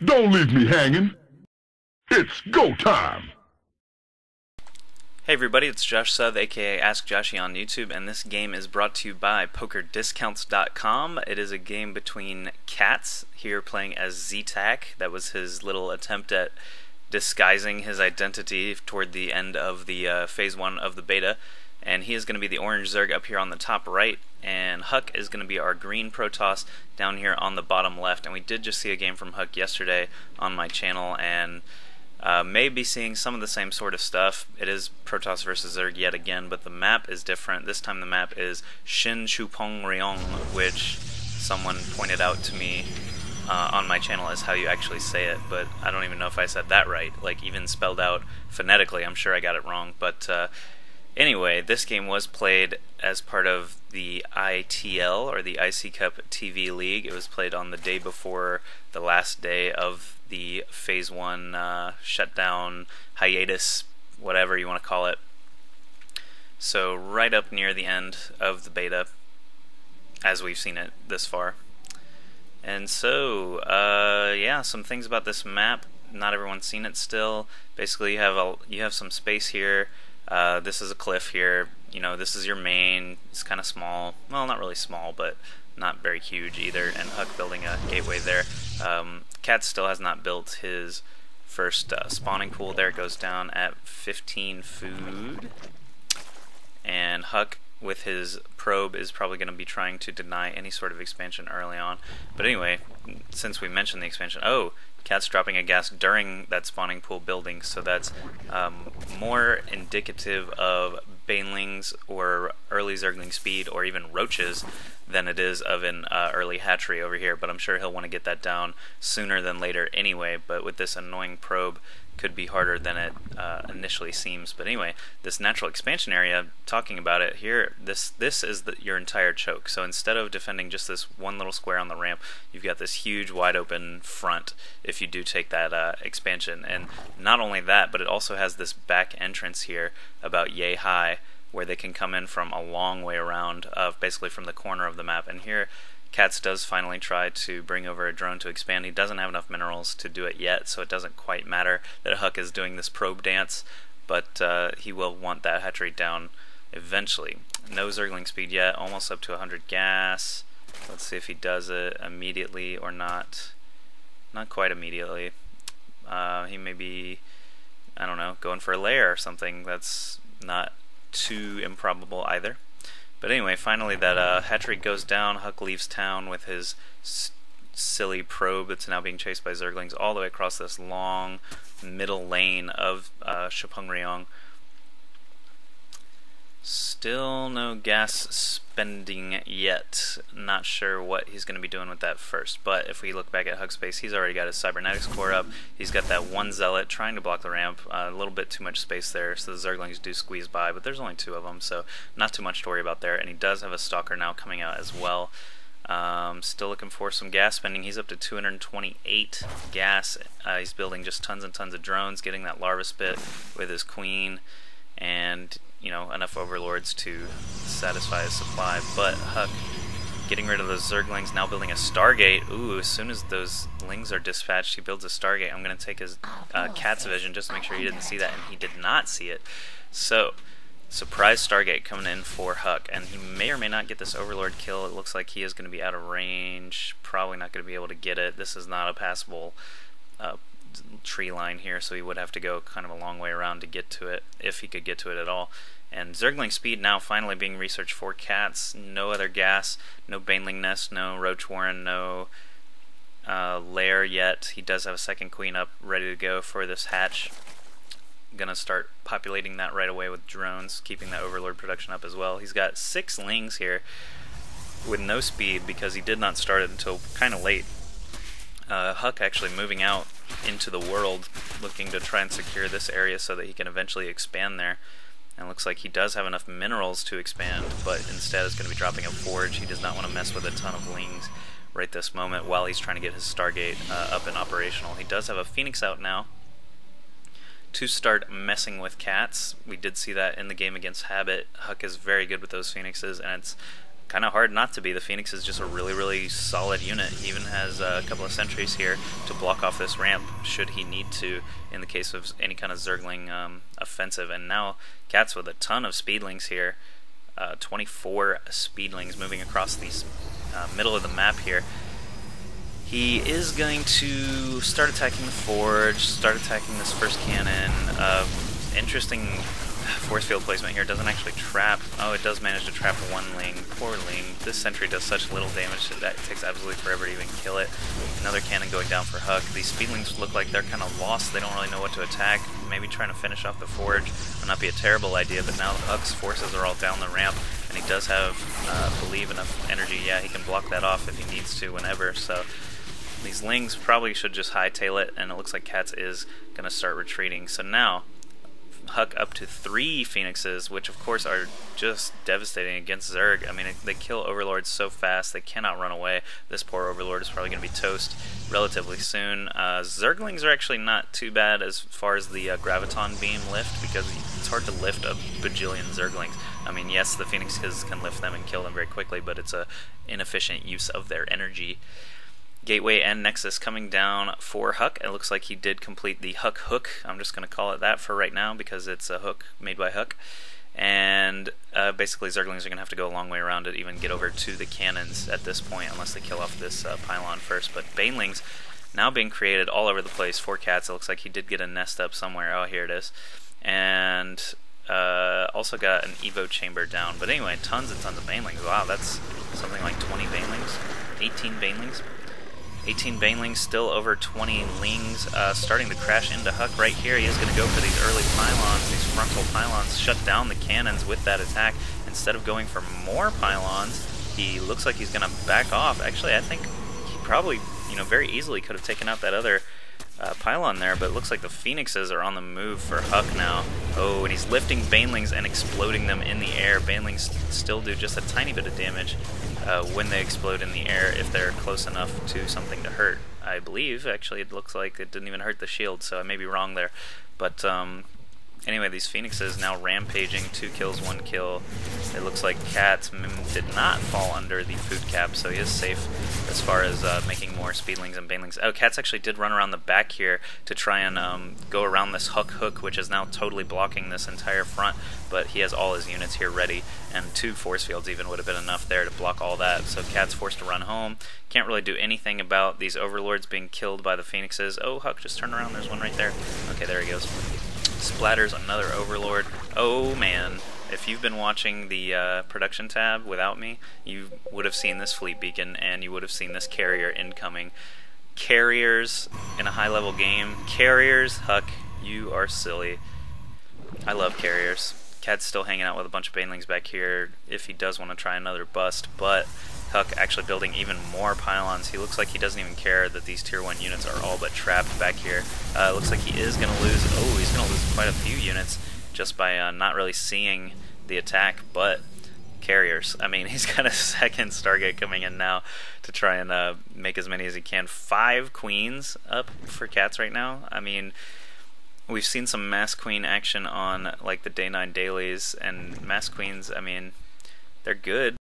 Don't leave me hanging. It's go time. Hey everybody, it's Josh Sub, aka AskJoshy on YouTube, and this game is brought to you by PokerDiscounts.com. It is a game between CatZ, here playing as Z-Tac. That was his little attempt at disguising his identity toward the end of the Phase 1 of the beta. And he is going to be the orange Zerg up here on the top right, and HuK is going to be our green Protoss down here on the bottom left. And we did just see a game from HuK yesterday on my channel, and may be seeing some of the same sort of stuff. It is Protoss versus Zerg yet again, but the map is different. This time the map is Shin Chupong Ryong, which someone pointed out to me on my channel as how you actually say it, but I don't even know if I said that right. Like, even spelled out phonetically, I'm sure I got it wrong. But anyway, this game was played as part of the ITL, or the IC Cup TV League. It was played on the day before the last day of the Phase 1 shutdown, hiatus, whatever you want to call it. So right up near the end of the beta, as we've seen it this far. And so, yeah, some things about this map. Not everyone's seen it still. Basically, you have some space here. This is a cliff here. You know, this is your main. It's kind of small. Well, not really small, but not very huge either. And HuK building a gateway there. CatZ still has not built his first spawning pool. There it goes down at 15 food. And HuK, with his probe, is probably going to be trying to deny any sort of expansion early on. But anyway, since we mentioned the expansion, CatZ dropping a gas during that spawning pool building, so that's more indicative of banelings or early zergling speed, or even roaches, than it is of an early hatchery over here. But I'm sure he'll want to get that down sooner than later anyway, but with this annoying probe, could be harder than it initially seems. But anyway, this natural expansion area, talking about it here, this is your entire choke. So instead of defending just this one little square on the ramp, you've got this huge wide open front if you do take that expansion. And not only that, but it also has this back entrance here about yay high, where they can come in from a long way around, basically from the corner of the map. And here CatZ does finally try to bring over a drone to expand. He doesn't have enough minerals to do it yet, so it doesn't quite matter that HuK is doing this probe dance, but he will want that hatchery down eventually. No zergling speed yet, almost up to 100 gas. Let's see if he does it immediately or not. Not quite immediately. He may be, I don't know, going for a lair or something. That's not too improbable either. But anyway, finally that hatchery goes down. HuK leaves town with his silly probe that's now being chased by zerglings all the way across this long middle lane of Chupong. Still no gas spending yet. Not sure what he's going to be doing with that first. But if we look back at HuK space, he's already got his cybernetics core up. He's got that one zealot trying to block the ramp. A little bit too much space there, so the zerglings do squeeze by. But there's only two of them, so not too much to worry about there. And he does have a stalker now coming out as well. Still looking for some gas spending. He's up to 228 gas. He's building just tons and tons of drones, getting that larva spit with his queen, and you know, enough overlords to satisfy his supply. But HuK getting rid of those zerglings, now building a Stargate. Ooh, as soon as those lings are dispatched, he builds a Stargate. I'm going to take his CatZ vision just to make sure he didn't see that, and he did not see it. So, surprise Stargate coming in for HuK, and he may or may not get this overlord kill. It looks like he is going to be out of range, probably not going to be able to get it. This is not a passable tree line here, so he would have to go kind of a long way around to get to it, if he could get to it at all. And zergling speed now finally being researched for CatZ. No other gas, no baneling nest, no roach warren, no lair yet. He does have a second queen up ready to go for this hatch. Gonna start populating that right away with drones, keeping that overlord production up as well. He's got 6 lings here with no speed because he did not start it until kind of late. HuK actually moving out into the world, looking to try and secure this area so that he can eventually expand there. And it looks like he does have enough minerals to expand, but instead is going to be dropping a forge. He does not want to mess with a ton of lings right this moment while he's trying to get his Stargate up and operational. He does have a Phoenix out now to start messing with CatZ. We did see that in the game against Habit. HuK is very good with those Phoenixes, and it's kind of hard not to be. The Phoenix is just a really solid unit. He even has a couple of sentries here to block off this ramp should he need to in the case of any kind of Zergling offensive. And now CatZ with a ton of speedlings here, 24 speedlings moving across the middle of the map here. He is going to start attacking the forge, start attacking this first cannon. Interesting force field placement here. Doesn't actually trap. Oh, it does manage to trap one Ling. Poor Ling. This sentry does such little damage that it takes absolutely forever to even kill it. Another cannon going down for HuK. These speedlings look like they're kind of lost. They don't really know what to attack. Maybe trying to finish off the forge would not be a terrible idea, but now HuK's forces are all down the ramp, and he does have, believe, enough energy. Yeah, he can block that off if he needs to whenever, so these Lings probably should just hightail it, and it looks like CatZ is going to start retreating. So now HuK up to 3 Phoenixes, which of course are just devastating against Zerg. I mean, they kill Overlords so fast, they cannot run away. This poor Overlord is probably going to be toast relatively soon. Zerglings are actually not too bad as far as the Graviton Beam lift, because it's hard to lift a bajillion Zerglings. I mean, yes, the Phoenixes can lift them and kill them very quickly, but it's a inefficient use of their energy. Gateway and Nexus coming down for HuK. It looks like he did complete the HuK. I'm just going to call it that for right now because it's a HuK made by HuK. And basically Zerglings are going to have to go a long way around to even get over to the cannons at this point, unless they kill off this pylon first. But Banelings now being created all over the place for CatZ. It looks like he did get a nest up somewhere. Oh, here it is. And also got an Evo chamber down. But anyway, tons and tons of Banelings. Wow, that's something like 20 Banelings, 18 Banelings. 18 Banelings, still over 20 Lings, starting to crash into HuK right here. He is going to go for these early pylons, these frontal pylons, shut down the cannons with that attack. Instead of going for more pylons, he looks like he's going to back off. Actually, I think he probably, very easily could have taken out that other pylon there, but it looks like the Phoenixes are on the move for HuK now. Oh, and he's lifting Banelings and exploding them in the air. Banelings still do just a tiny bit of damage when they explode in the air if they're close enough to something to hurt. I believe, actually, it looks like it didn't even hurt the shield, so I may be wrong there. But anyway, these Phoenixes now rampaging, 2 kills, 1 kill. It looks like CatZ did not fall under the food cap, so he is safe as far as making more Speedlings and Banelings. Oh, CatZ actually did run around the back here to try and go around this HuK, which is now totally blocking this entire front, but he has all his units here ready, and 2 force fields even would have been enough there to block all that. So CatZ forced to run home. Can't really do anything about these Overlords being killed by the Phoenixes. Oh, HuK, just turn around, there's one right there. Okay, there he goes. Splatters another Overlord. Oh man, if you've been watching the production tab without me, you would have seen this fleet beacon, and you would have seen this carrier incoming. Carriers in a high-level game. Carriers, HuK, you are silly. I love carriers. CatZ still hanging out with a bunch of Banelings back here if he does want to try another bust, but HuK actually building even more pylons. He looks like he doesn't even care that these tier 1 units are all but trapped back here. Looks like he is going to lose, he's going to lose quite a few units just by not really seeing the attack, but carriers. I mean, he's got a second Stargate coming in now to try and make as many as he can. 5 queens up for CatZ right now. I mean, we've seen some Mass Queen action on like the Day 9 dailies, and Mass Queens, I mean, they're good.